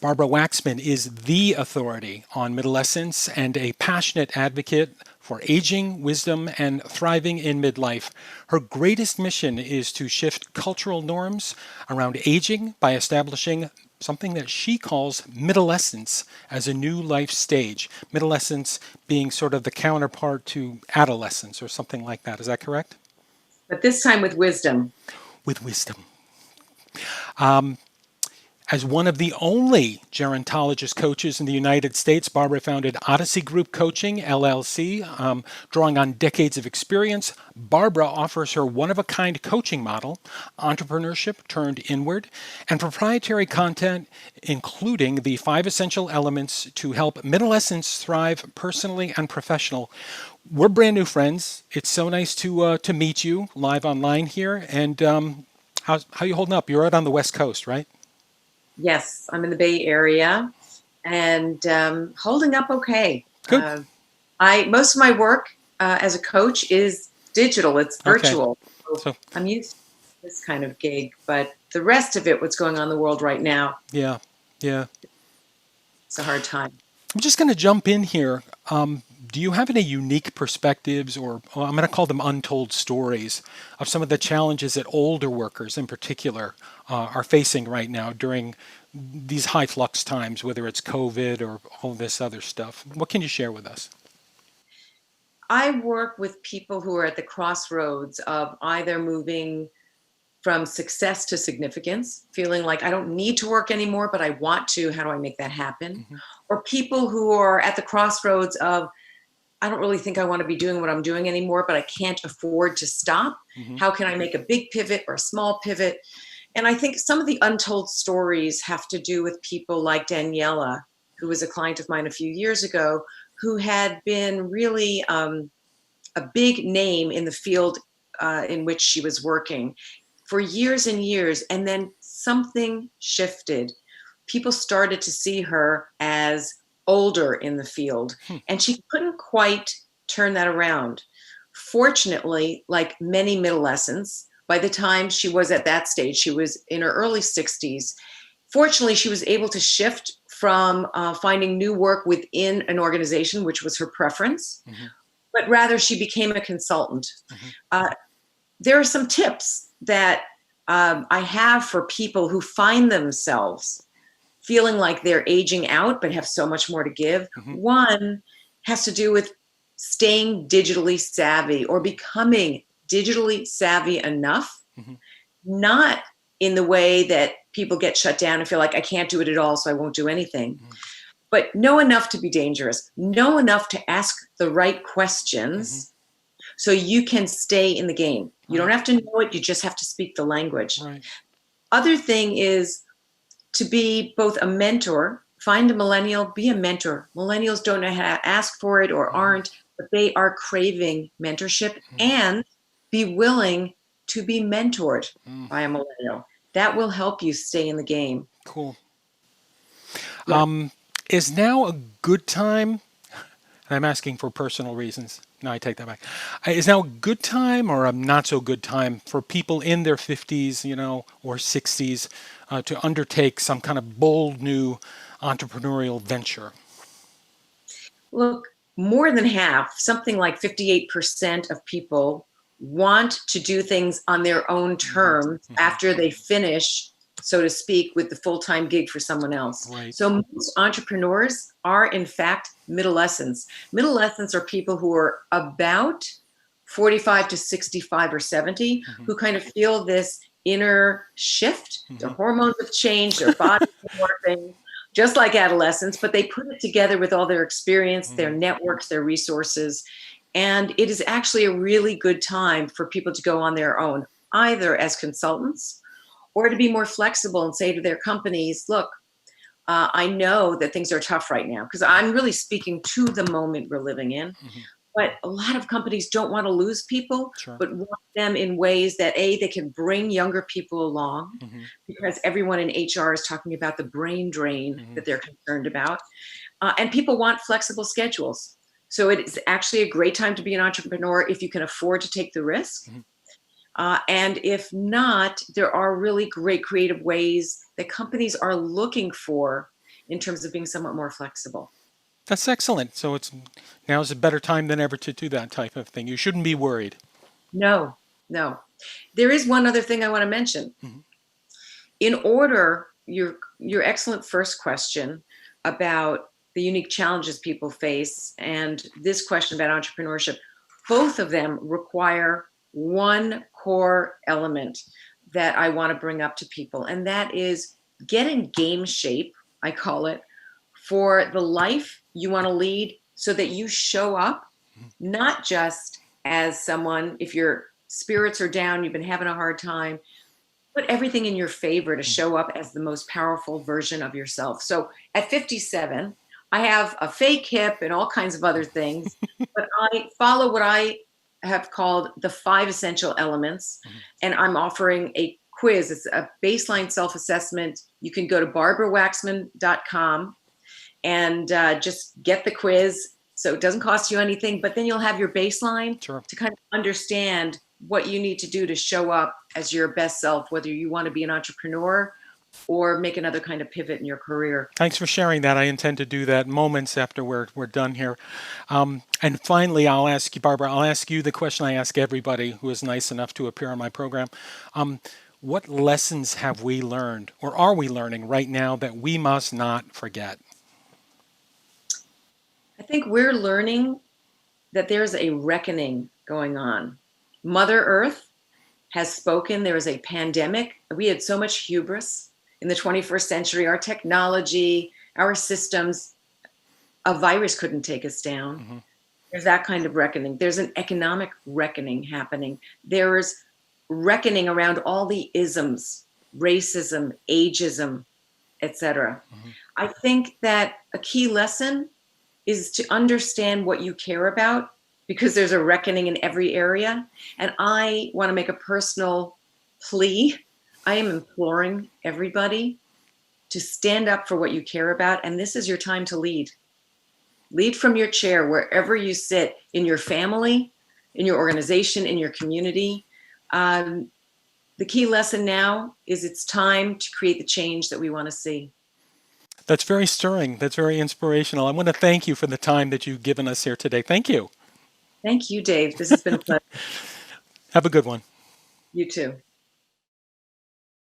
Barbara Waxman is the authority on Middlescence and a passionate advocate for aging, wisdom, and thriving in midlife. Her greatest mission is to shift cultural norms around aging by establishing something that she calls middlescence as a new life stage. Middlescence being sort of the counterpart to adolescence or something like that. Is that correct? But this time with wisdom. With wisdom. As one of the only gerontologist coaches in the United States, Barbara founded Odyssey Group Coaching LLC. Drawing on decades of experience, Barbara offers her one-of-a-kind coaching model, entrepreneurship turned inward, and proprietary content, including the 5 essential elements to help middlescents thrive personally and professional. We're brand new friends. It's so nice to meet you live online here. And how you holding up? You're out on the West Coast, right? Yes, I'm in the Bay Area and holding up okay. Good. Most of my work as a coach is digital. It's virtual. Okay. So I'm used to this kind of gig, but the rest of it, what's going on in the world right now, Yeah. it's a hard time. I'm just going to jump in here. Do you have any unique perspectives, or I'm going to call them untold stories, of some of the challenges that older workers in particular are facing right now during these high flux times, whether it's COVID or all this other stuff? What can you share with us? I work with people who are at the crossroads of either moving from success to significance, feeling like I don't need to work anymore, but I want to. How do I make that happen? Mm-hmm. Or people who are at the crossroads of, I don't really think I want to be doing what I'm doing anymore, but I can't afford to stop. Mm-hmm. How can I make a big pivot or a small pivot? And I think some of the untold stories have to do with people like Daniela, who was a client of mine a few years ago, who had been really a big name in the field in which she was working for years and years. And then something shifted. People started to see her as older in the field, and she couldn't quite turn that around. Fortunately, like many middlescents, by the time she was at that stage, she was in her early 60s. Fortunately, she was able to shift from finding new work within an organization, which was her preference, but rather she became a consultant. There are some tips that I have for people who find themselves feeling like they're aging out but have so much more to give. One has to do with staying digitally savvy or becoming digitally savvy enough, not in the way that people get shut down and feel like I can't do it at all, so I won't do anything. But know enough to be dangerous, know enough to ask the right questions so you can stay in the game. You don't have to know it, you just have to speak the language. Other thing is to be both a mentor, find a millennial, be a mentor. Millennials don't know how to ask for it or aren't, but they are craving mentorship, and be willing to be mentored by a millennial. That will help you stay in the game. Cool. Yeah. Is now a good time? And I'm asking for personal reasons. No, I take that back. Is now a good time or a not so good time for people in their 50s, or 60s to undertake some kind of bold new entrepreneurial venture? Look, more than half, something like 58% of people want to do things on their own terms after they finish, so to speak, with the full-time gig for someone else. So most entrepreneurs are, in fact, middlescents. Middlescents are people who are about 45 to 65 or 70, who kind of feel this inner shift. Their hormones have changed, their bodies are morphing, just like adolescents, but they put it together with all their experience, their networks, their resources. And it is actually a really good time for people to go on their own, either as consultants or to be more flexible and say to their companies, look, I know that things are tough right now, because I'm really speaking to the moment we're living in. But a lot of companies don't want to lose people, but want them in ways that, A, they can bring younger people along, because everyone in HR is talking about the brain drain that they're concerned about. And people want flexible schedules. So it is actually a great time to be an entrepreneur if you can afford to take the risk. And if not, there are really great creative ways that companies are looking for in terms of being somewhat more flexible. That's excellent. So now's a better time than ever to do that type of thing. You shouldn't be worried. No, no. There is one other thing I want to mention. Mm-hmm. In order, your excellent first question about the unique challenges people face and this question about entrepreneurship, both of them require one core element that I want to bring up to people, and that is get in game shape, I call it, for the life you want to lead so that you show up not just as someone, if your spirits are down, you've been having a hard time, put everything in your favor to show up as the most powerful version of yourself. So at 57, I have a fake hip and all kinds of other things, but I follow what I have called the 5 essential elements. And I'm offering a quiz. It's a baseline self-assessment. You can go to barbarawaxman.com and just get the quiz. So it doesn't cost you anything, but then you'll have your baseline to kind of understand what you need to do to show up as your best self, whether you want to be an entrepreneur or make another kind of pivot in your career. Thanks for sharing that. I intend to do that moments after we're done here. And finally, I'll ask you, Barbara, I'll ask you the question I ask everybody who is nice enough to appear on my program. What lessons have we learned or are we learning right now that we must not forget? I think we're learning that there's a reckoning going on. Mother Earth has spoken. There is a pandemic. We had so much hubris in the 21st century. Our technology, our systems, a virus couldn't take us down. Mm-hmm. There's that kind of reckoning. There's an economic reckoning happening. There's reckoning around all the isms, racism, ageism, etc. Mm-hmm. I think that a key lesson is to understand what you care about, because there's a reckoning in every area. And I want to make a personal plea. I am imploring everybody to stand up for what you care about. And this is your time to lead. Lead from your chair, wherever you sit, in your family, in your organization, in your community. The key lesson now is it's time to create the change that we want to see. That's very stirring. That's very inspirational. I want to thank you for the time that you've given us here today. Thank you. Thank you, Dave. This has been a pleasure. Have a good one. You too.